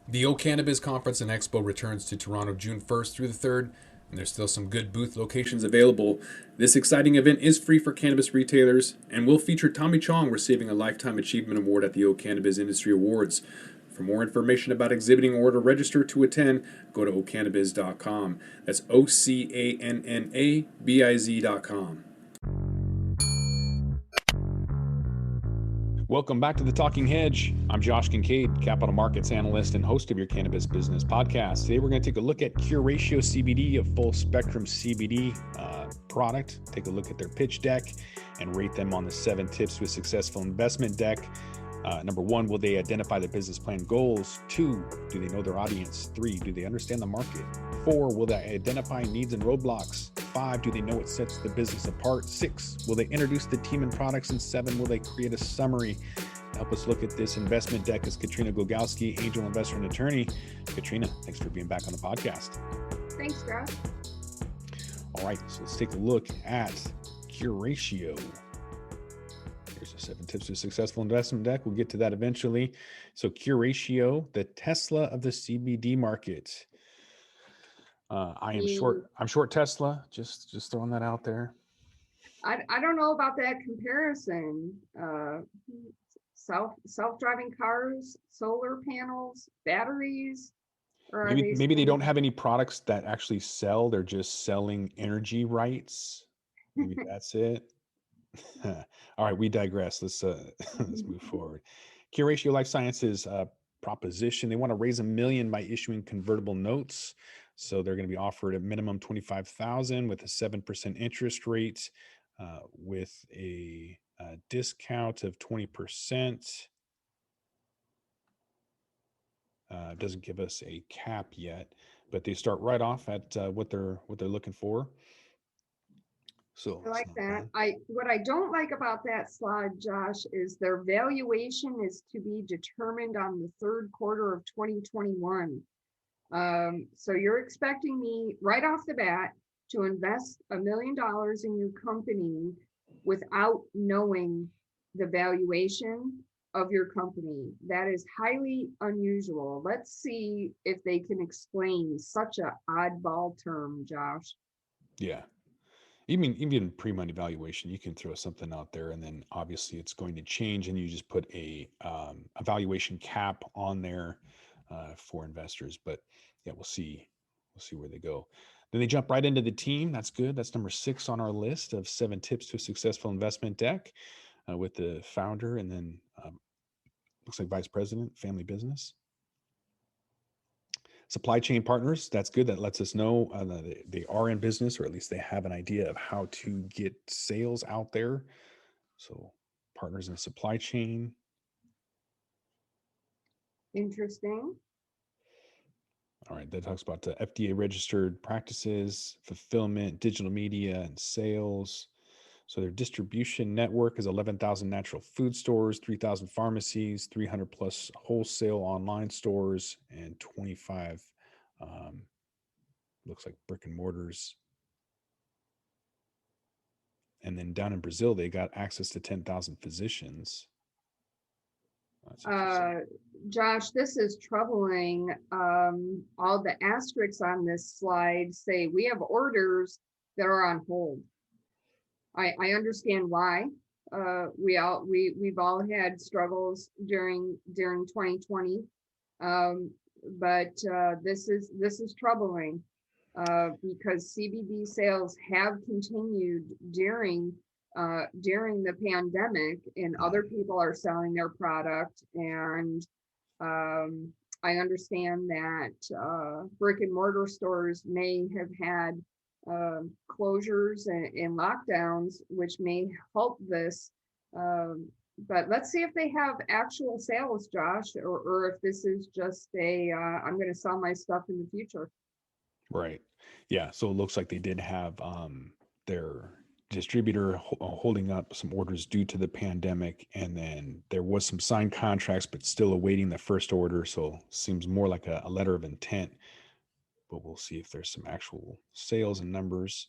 The O Cannabis Conference and Expo returns to Toronto June 1st through the 3rd, and there's still some good booth locations available. This exciting event is free for cannabis retailers and will feature Tommy Chong receiving a Lifetime Achievement Award at the O Cannabis Industry Awards. For more information about exhibiting or to register to attend, go to ocannabis.com. That's OCANNABIZ.com. Welcome back to the Talking Hedge. I'm Josh Kincaid, capital markets analyst and host of your cannabis business podcast. Today we're going to take a look at Curatio CBD, a full spectrum CBD product. Take a look at their pitch deck and rate them on the 7 tips to a successful investment deck. Number 1, will they identify their business plan goals? 2, do they know their audience? 3, do they understand the market? 4, will they identify needs and roadblocks? 5, do they know what sets the business apart? 6, will they introduce the team and products? And 7, will they create a summary? To help us look at this investment deck is Katrina Gogowski, angel investor and attorney. Katrina, thanks for being back on the podcast. Thanks, Josh. All right, so let's take a look at Curatio. Here's the 7 tips to a successful investment deck. We'll get to that eventually. So Curatio, the Tesla of the CBD market. I'm short Tesla. Just throwing that out there. I don't know about that comparison. Self-driving cars, solar panels, batteries, or maybe they don't have any products that actually sell. They're just selling energy rights. Maybe that's it. All right, we digress. Let's move forward. Curatio Life Sciences proposition. They want to raise $1 million by issuing convertible notes. So they're going to be offered a minimum $25,000 with a 7% interest rate, with a discount of 20%. Doesn't give us a cap yet, but they start right off at what they're looking for. So I like that. What I don't like about that slide, Josh, is their valuation is to be determined on the third quarter of 2021. So you're expecting me right off the bat to invest $1 million in your company without knowing the valuation of your company. That is highly unusual. Let's see if they can explain such an oddball term, Josh. Yeah. Even pre-money valuation, you can throw something out there, and then obviously it's going to change, and you just put a valuation cap on there for investors. But yeah, we'll see where they go. Then they jump right into the team. That's good. That's number 6 on our list of 7 tips to a successful investment deck, with the founder, and then looks like vice president, family business. Supply chain partners, that's good. That lets us know they are in business, or at least they have an idea of how to get sales out there. So partners in supply chain. Interesting. All right, that talks about the FDA registered practices, fulfillment, digital media, and sales. So their distribution network is 11,000 natural food stores, 3,000 pharmacies, 300 plus wholesale online stores, and 25 looks like brick and mortars. And then down in Brazil, they got access to 10,000 physicians. Josh, this is troubling. All the asterisks on this slide say we have orders that are on hold. I understand why. We've all had struggles during 2020, but this is troubling because CBD sales have continued during the pandemic, and other people are selling their product. And I understand that brick and mortar stores may have had closures and lockdowns, which may help this. But let's see if they have actual sales, Josh, or if this is just I'm going to sell my stuff in the future. Right. Yeah. So it looks like they did have their distributor holding up some orders due to the pandemic, and then there was some signed contracts, but still awaiting the first order. So seems more like a letter of intent, but we'll see if there's some actual sales and numbers.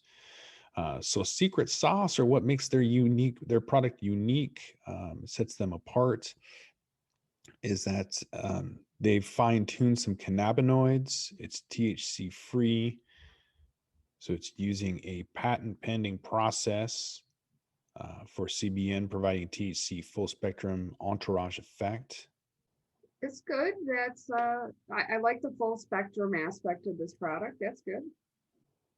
So secret sauce, or what makes their product unique, sets them apart, is that They've fine-tuned some cannabinoids. It's THC free. So it's using a patent pending process for CBN, providing THC full spectrum entourage effect. It's good. That's I like the full spectrum aspect of this product. That's good.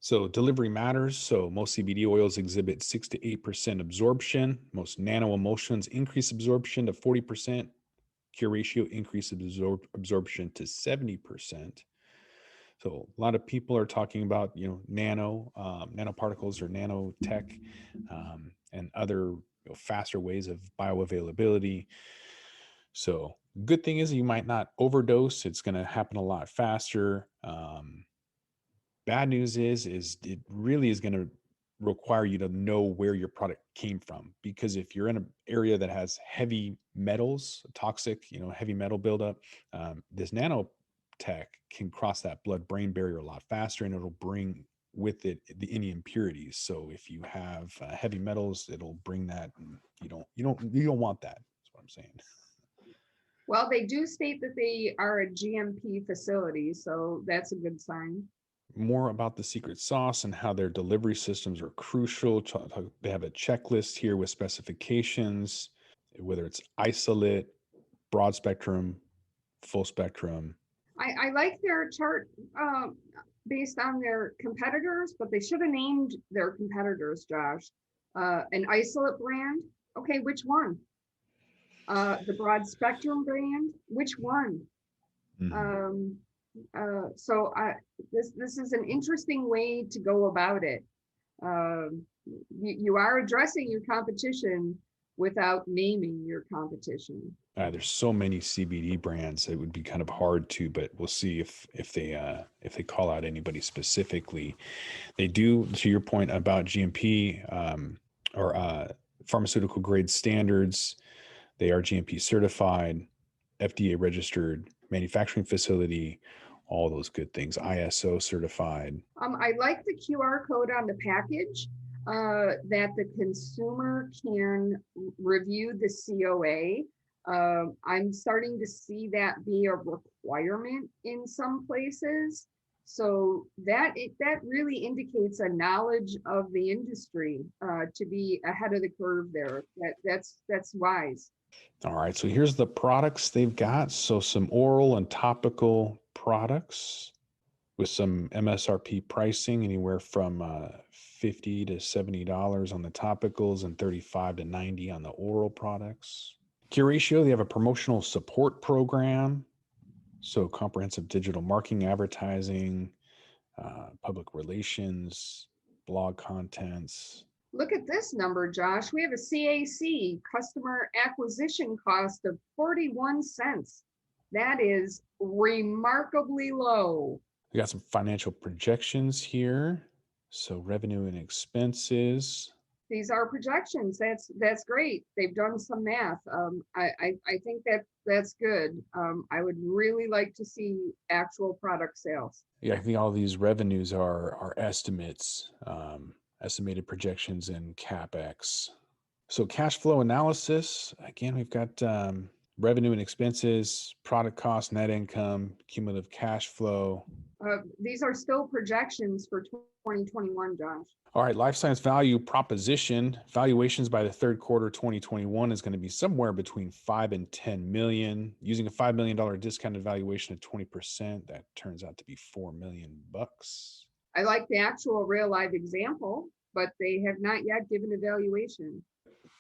So delivery matters. So most CBD oils exhibit 6 to 8% absorption. Most nano emulsions increase absorption to 40%. Curatio increase absorption to 70%. So a lot of people are talking about, nanoparticles or nanotech, and other faster ways of bioavailability. So good thing is you might not overdose. It's going to happen a lot faster. Bad news is it really is going to require you to know where your product came from, because if you're in an area that has heavy metals, toxic, heavy metal buildup, this nanotech can cross that blood-brain barrier a lot faster, and it'll bring with it any impurities. So if you have heavy metals, it'll bring that. And you don't want that. That's what I'm saying. Well, they do state that they are a GMP facility, so that's a good sign. More about the secret sauce and how their delivery systems are crucial. They have a checklist here with specifications, whether it's isolate, broad spectrum, full spectrum. I like their chart based on their competitors, but they should have named their competitors, Josh. An isolate brand. Okay, which one? The broad spectrum brand. Which one? Mhm. So this is an interesting way to go about it. You are addressing your competition without naming your competition. There's so many CBD brands, it would be kind of hard to, but we'll see if they call out anybody specifically. They do, to your point about GMP, or pharmaceutical grade standards. They are GMP certified, FDA registered manufacturing facility, all those good things, ISO certified. I like the QR code on the package that the consumer can review the COA. I'm starting to see that be a requirement in some places. So that really indicates a knowledge of the industry to be ahead of the curve there. That's wise. All right, so here's the products they've got. So some oral and topical products with some MSRP pricing, anywhere from $50 to $70 on the topicals and $35 to $90 on the oral products. Curatio, they have a promotional support program. So comprehensive digital marketing, advertising, public relations, blog contents. Look at this number, Josh. We have a CAC, customer acquisition cost of 41 cents. That is remarkably low. We got some financial projections here. So revenue and expenses. These are projections. That's great. They've done some math. I think that's good. I would really like to see actual product sales. Yeah, I think all these revenues are estimates, estimated projections and CapEx. So cash flow analysis, again, we've got revenue and expenses, product cost, net income, cumulative cash flow. These are still projections for 2021, Josh. All right, life science value proposition, valuations by the third quarter 2021 is going to be somewhere between 5 and 10 million. Using a $5 million discounted valuation of 20%, that turns out to be $4 million. I like the actual real live example, but they have not yet given a valuation.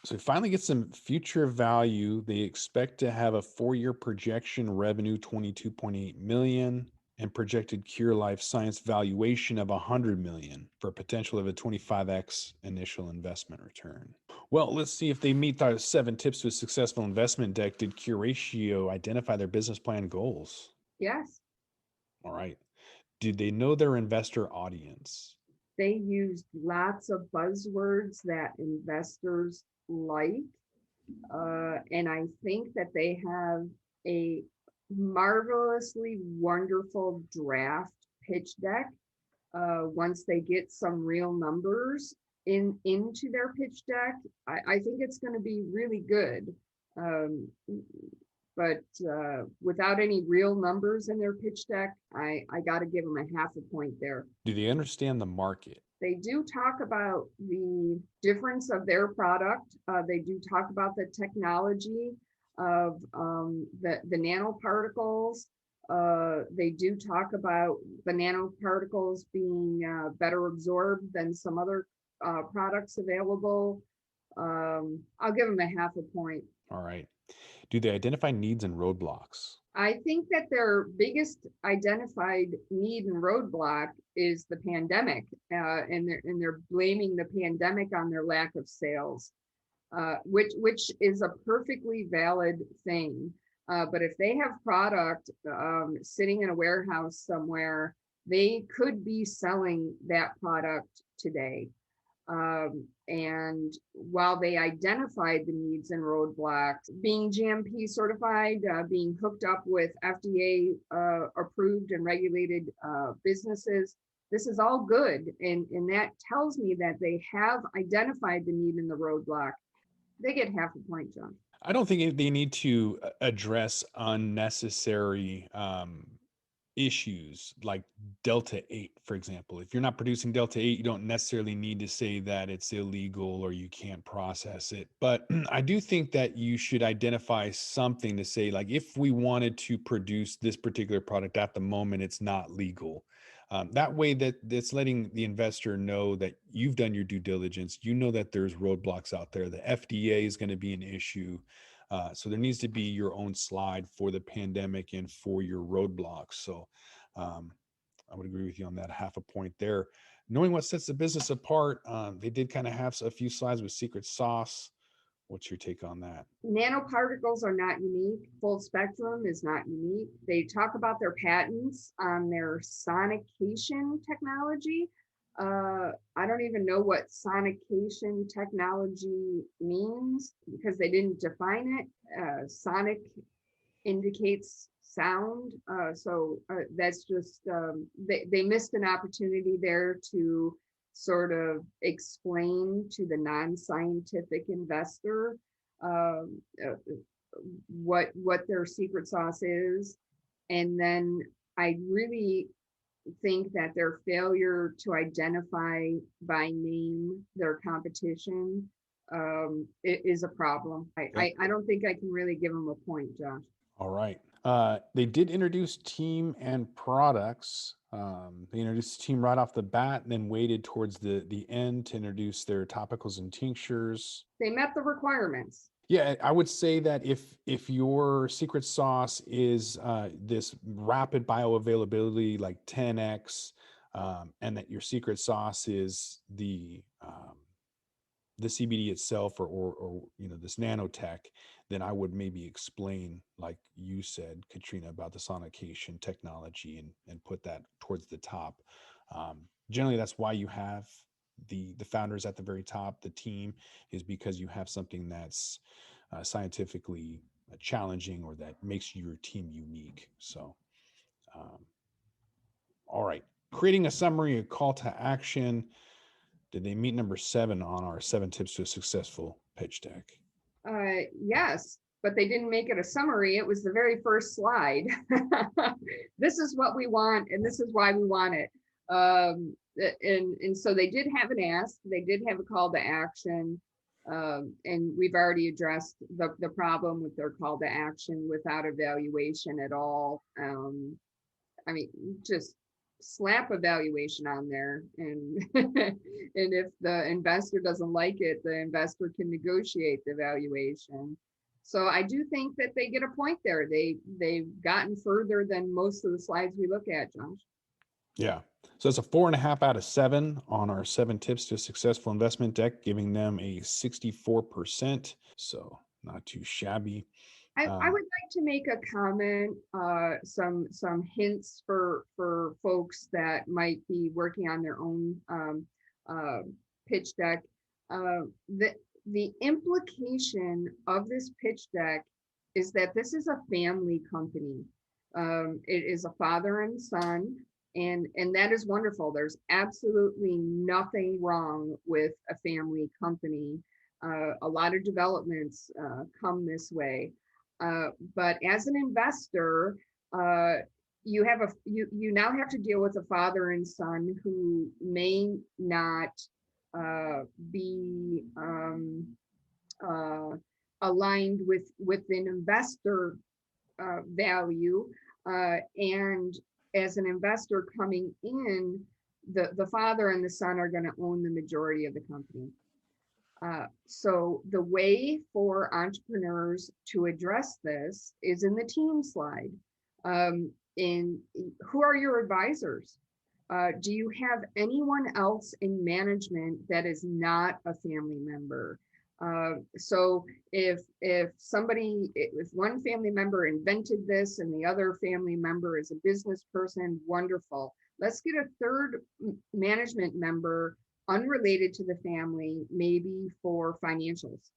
So finally get some future value. They expect to have a 4-year projection revenue, 22.8 million, and projected Cure Life Science valuation of 100 million for a potential of a 25x initial investment return. Well, let's see if they meet the 7 tips to a successful investment deck. Did Curatio identify their business plan goals? Yes. All right. Did they know their investor audience? They used lots of buzzwords that investors like. And I think that they have a marvelously wonderful draft pitch deck. Once they get some real numbers into their pitch deck, I think it's going to be really good. but without any real numbers in their pitch deck, I got to give them a half a point there. Do they understand the market? They do talk about the difference of their product. They do talk about the technology of the nanoparticles. They do talk about the nanoparticles being better absorbed than some other products available. I'll give them a half a point. All right. Do they identify needs and roadblocks? I think that their biggest identified need and roadblock is the pandemic, and they're blaming the pandemic on their lack of sales, which is a perfectly valid thing. But if they have product sitting in a warehouse somewhere, they could be selling that product today. And while they identified the needs and roadblocks, being GMP certified, being hooked up with FDA approved and regulated businesses, this is all good. And that tells me that they have identified the need and the roadblock. They get half a point, John. I don't think they need to address unnecessary issues like Delta 8, for example. If you're not producing Delta 8, you don't necessarily need to say that it's illegal or you can't process it. But I do think that you should identify something to say, like, if we wanted to produce this particular product at the moment, it's not legal. That way that's letting the investor know that you've done your due diligence. You know that there's roadblocks out there. The FDA is going to be an issue. So there needs to be your own slide for the pandemic and for your roadblocks. So I would agree with you on that, half a point there. Knowing what sets the business apart, they did kind of have a few slides with secret sauce. What's your take on that? Nanoparticles are not unique. Full spectrum is not unique. They talk about their patents on their sonication technology. I don't even know what sonication technology means because they didn't define it. Sonic indicates sound. So that's just, they missed an opportunity there to sort of explain to the non-scientific investor what their secret sauce is. And then I really think that their failure to identify by name their competition is a problem. I don't think I can really give them a point, Josh. All right. They did introduce team and products. They introduced the team right off the bat and then waited towards the end to introduce their topicals and tinctures. They met the requirements. Yeah, I would say that if your secret sauce is this rapid bioavailability like 10x, and that your secret sauce is the CBD itself, or this nanotech, then I would maybe explain, like you said, Katrina, about the sonication technology and put that towards the top. Generally, that's why you have the founders at the very top. The team is because you have something that's scientifically challenging or that makes your team unique. So, all right, creating a summary, a call to action. Did they meet number 7 on our 7 tips to a successful pitch deck? Yes, but they didn't make it a summary. It was the very first slide. This is what we want, and this is why we want it. And so they did have an ask. They did have a call to action. And we've already addressed the problem with their call to action without evaluation at all. I mean, just slap evaluation on there, and and if the investor doesn't like it, the investor can negotiate the valuation. So I do think that they get a point there. They've gotten further than most of the slides we look at, Josh. Yeah. So it's a 4.5 out of 7 on our 7 tips to a successful investment deck, giving them a 64%. So not too shabby. I would like to make a comment, some hints for folks that might be working on their own pitch deck. The implication of this pitch deck is that this is a family company. It is a father and son, and that is wonderful. There's absolutely nothing wrong with a family company. A lot of developments come this way. But as an investor, you now have to deal with a father and son who may not be aligned with an investor value. And as an investor coming in, the father and the son are going to own the majority of the company. So the way for entrepreneurs to address this is in the team slide. And who are your advisors? Do you have anyone else in management that is not a family member? So if one family member invented this and the other family member is a business person, wonderful. Let's get a third management member unrelated to the family, maybe for financials,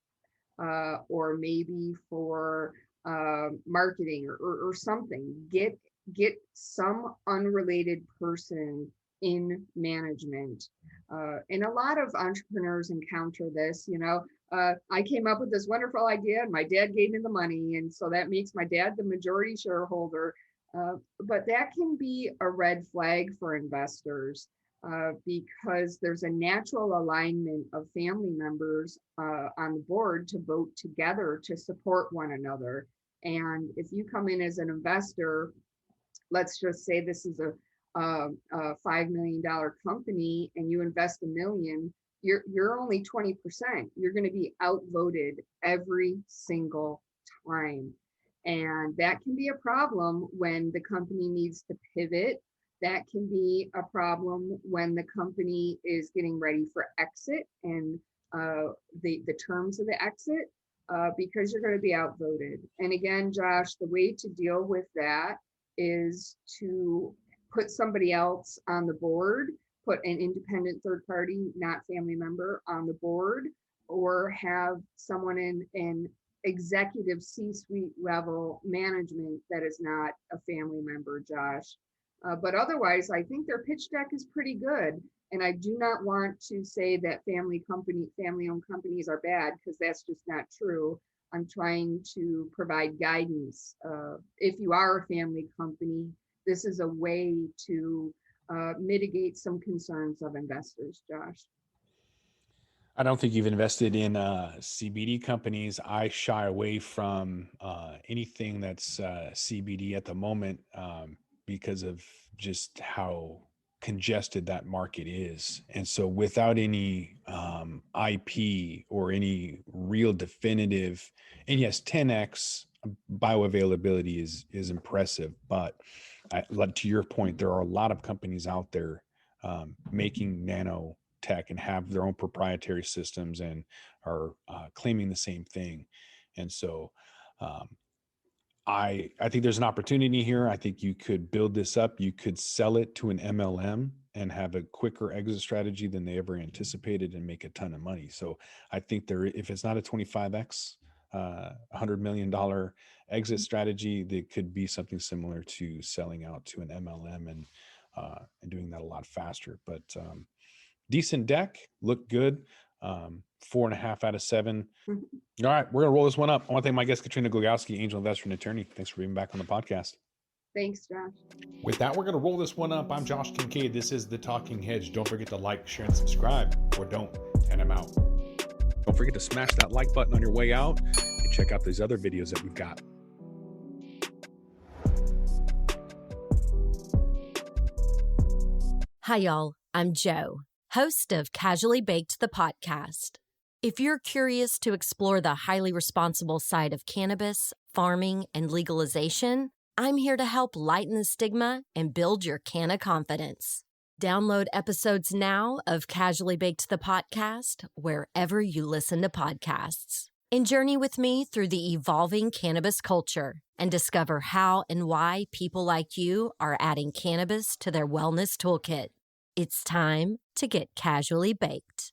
or maybe for marketing or something. Get some unrelated person in management. And a lot of entrepreneurs encounter this, I came up with this wonderful idea and my dad gave me the money. And so that makes my dad the majority shareholder. But that can be a red flag for investors because there's a natural alignment of family members on the board to vote together to support one another. And if you come in as an investor, let's just say this is a $5 million company and you invest $1 million, you're only 20%. You're going to be outvoted every single time. And that can be a problem when the company needs to pivot. That can be a problem when the company is getting ready for exit and the terms of the exit, because you're going to be outvoted. And again, Josh, the way to deal with that is to put somebody else on the board, put an independent third party, not family member, on the board, or have someone in executive C-suite level management that is not a family member, Josh. But otherwise, I think their pitch deck is pretty good. And I do not want to say that family-owned companies are bad, because that's just not true. I'm trying to provide guidance. If you are a family company, this is a way to mitigate some concerns of investors, Josh. I don't think you've invested in CBD companies. I shy away from anything that's CBD at the moment because of just how congested that market is. And so without any IP or any real definitive, and yes, 10x bioavailability is impressive, but to your point, there are a lot of companies out there making nanotech and have their own proprietary systems and are claiming the same thing. And so I think there's an opportunity here. I think you could build this up. You could sell it to an MLM and have a quicker exit strategy than they ever anticipated and make a ton of money. So I think if it's not a 25x, $100 million exit strategy, that could be something similar to selling out to an MLM and doing that a lot faster. But decent deck, look good. 4.5 out of 7. All right, we're gonna roll this one up. I want to thank my guest, Katrina Glogowski, angel investor and attorney. Thanks for being back on the podcast. Thanks, Josh. With that, we're gonna roll this one up. I'm Josh Kincaid. This is the Talking Hedge. Don't forget to like, share, and subscribe, or don't, and I'm out. Don't forget to smash that like button on your way out and check out these other videos that we've got. Hi, y'all. I'm Jo, host of Casually Baked, the podcast. If you're curious to explore the highly responsible side of cannabis, farming, and legalization, I'm here to help lighten the stigma and build your canna confidence. Download episodes now of Casually Baked, the podcast, wherever you listen to podcasts. And journey with me through the evolving cannabis culture and discover how and why people like you are adding cannabis to their wellness toolkit. It's time to get casually baked.